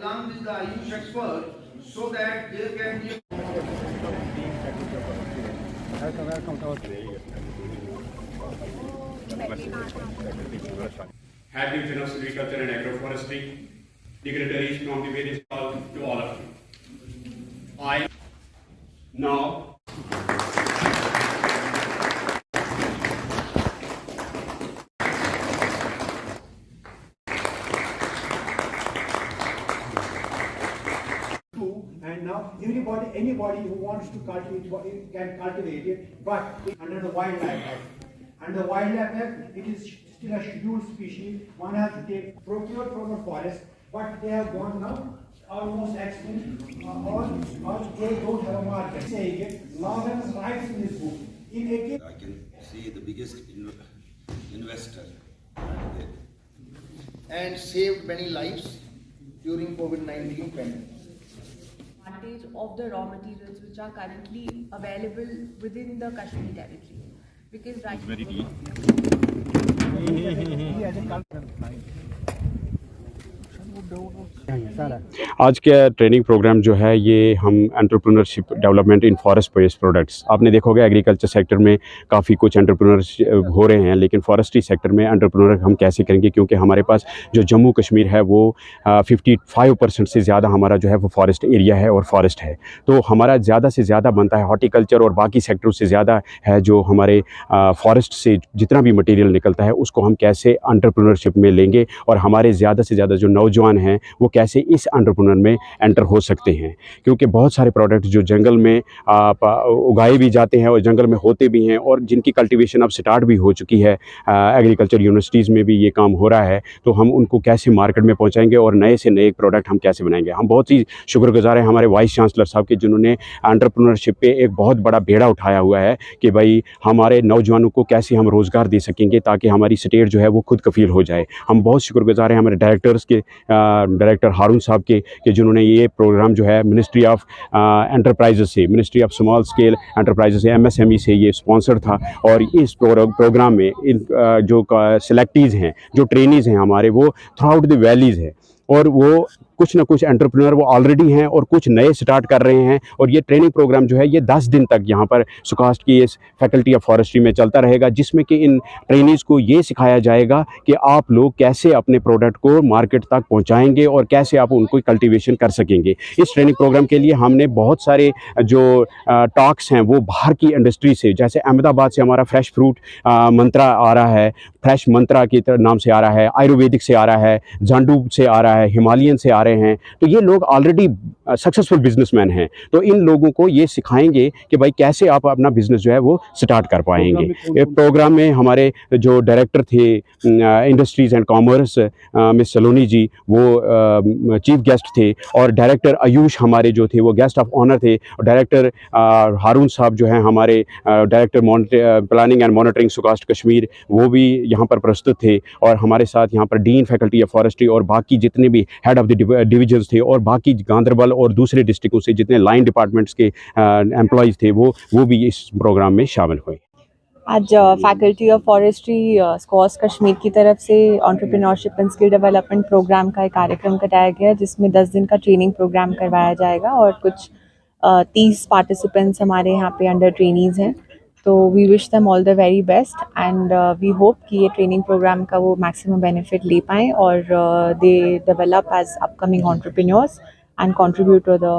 along with the Ayush expert so that there can be Happy Fin of Silviculture and Agroforestry, dignitaries from the various calls to all of you. I now and now anybody who wants to cultivate can cultivate it, but under the Wildlife Act. Under the Wildlife Act, it is still a scheduled species. One has to take procured from a forest, but they have gone now almost extinct, or they don't have a market. Saying it, Lawrence writes in his book. I can see the biggest investor and saved many lives during COVID-19 pandemic. Advantage of the raw materials which are currently available within the Kashmir territory, because right very deep. आज का training programme जो है ये हम entrepreneurship development in forest based products, आपने देखोगे agriculture sector में काफ़ी कुछ एंटरप्रेन्योर हो रहे हैं, लेकिन फॉरेस्ट्री सेक्टर में एंटरप्रेन्योर हम कैसे करेंगे, क्योंकि हमारे पास जो जम्मू कश्मीर है वो 55% से ज़्यादा हमारा जो है वो फॉरेस्ट एरिया है और फॉरेस्ट है। तो हमारा ज़्यादा से ज़्यादा बनता है हॉर्टिकल्चर और बाकी सेक्टरों से ज़्यादा है जो हमारे फॉरेस्ट से जितना भी मटेरियल निकलता है उसको हम कैसे एंटरप्रेन्योरशिप में लेंगे और हमारे ज़्यादा से ज़्यादा जो नौजवान हैं वो कैसे इस एंटरप्रेन्योर में एंटर हो सकते हैं। क्योंकि बहुत सारे प्रोडक्ट जो जंगल में उगाए भी जाते हैं और जंगल में होते भी हैं और जिनकी कल्टीवेशन अब स्टार्ट भी हो चुकी है, एग्रीकल्चर यूनिवर्सिटीज़ में भी ये काम हो रहा है, तो हम उनको कैसे मार्केट में पहुंचाएंगे और नए से नए प्रोडक्ट हम कैसे बनाएंगे। हम बहुत ही शुक्रगुजार हैं हमारे वाइस चांसलर साहब के, जिन्होंने एंटरप्रेन्योरशिप पे एक बहुत बड़ा बेड़ा उठाया हुआ है कि भाई हमारे नौजवानों को कैसे हम रोज़गार दे सकेंगे ताकि हमारी स्टेट जो है वो खुद कफील हो जाए। हम बहुत शुक्रगुजार हैं हमारे डायरेक्टर्स के, डायरेक्टर हारून साहब के, कि जिन्होंने ये प्रोग्राम जो है मिनिस्ट्री ऑफ एंटरप्राइजेस से, ministry of small scale enterprises से, MSME से ये स्पॉन्सर था। और इस प्रोग्राम में इन जो सेलेक्टीज़ हैं, जो ट्रेनीज़ हैं हमारे, वो थ्रू आउट द वैलीज़ है और वो कुछ ना कुछ एंटरप्रेन्योर वो ऑलरेडी हैं और कुछ नए स्टार्ट कर रहे हैं। और ये ट्रेनिंग प्रोग्राम जो है ये 10 दिन तक यहाँ पर सुकास्ट की इस फैकल्टी ऑफ फॉरेस्ट्री में चलता रहेगा, जिसमें कि इन ट्रेनीज़ को ये सिखाया जाएगा कि आप लोग कैसे अपने प्रोडक्ट को मार्केट तक पहुँचाएंगे और कैसे आप उनको कल्टीवेशन कर सकेंगे। इस ट्रेनिंग प्रोग्राम के लिए हमने बहुत सारे जो टॉक्स हैं वो बाहर की इंडस्ट्री से, जैसे अहमदाबाद से हमारा फ्रेश फ्रूट मंत्रा आ रहा है, फ्रेश मंत्रा के नाम से आ रहा है, आयुर्वेदिक से आ रहा है, जांडू से आ रहा है, हिमालयन से आ रहे हैं। तो ये लोग ऑलरेडी सक्सेसफुल बिजनेसमैन हैं, तो इन लोगों को ये सिखाएंगे कि भाई कैसे आप अपना बिजनेस जो है वो स्टार्ट कर पाएंगे। एक प्रोग्राम में हमारे जो डायरेक्टर थे इंडस्ट्रीज़ एंड कॉमर्स मिस सलोनी जी, वो चीफ गेस्ट थे, और डायरेक्टर आयुष हमारे जो थे वो गेस्ट ऑफ ऑनर थे, और डायरेक्टर हारून साहब जो हैं हमारे director planning and monitoring SKUAST Kashmir, वो भी यहाँ पर प्रस्तुत थे। और हमारे साथ यहाँ पर डीन फैकल्टी ऑफ फॉरेस्ट्री और बाकी जितने भी हेड ऑफ द डिविजन्स थे और बाकी गांधरबल और दूसरे डिस्ट्रिक्टों से जितने लाइन डिपार्टमेंट्स के एम्प्लॉयज़ थे वो भी इस प्रोग्राम में शामिल हुए। आज faculty of forestry SKUAST Kashmir की तरफ से entrepreneurship and skill development programme का एक कार्यक्रम कराया गया, जिसमें 10 दिन का ट्रेनिंग प्रोग्राम करवाया जाएगा और कुछ 30 पार्टिसिपेंट्स हमारे यहाँ पे अंडर ट्रेनीज़ हैं। तो we wish them all the very best and we hope कि ये ट्रेनिंग प्रोग्राम का वो मैक्सिमम बेनिफिट ले पाएँ और they develop as upcoming entrepreneurs and contribute to the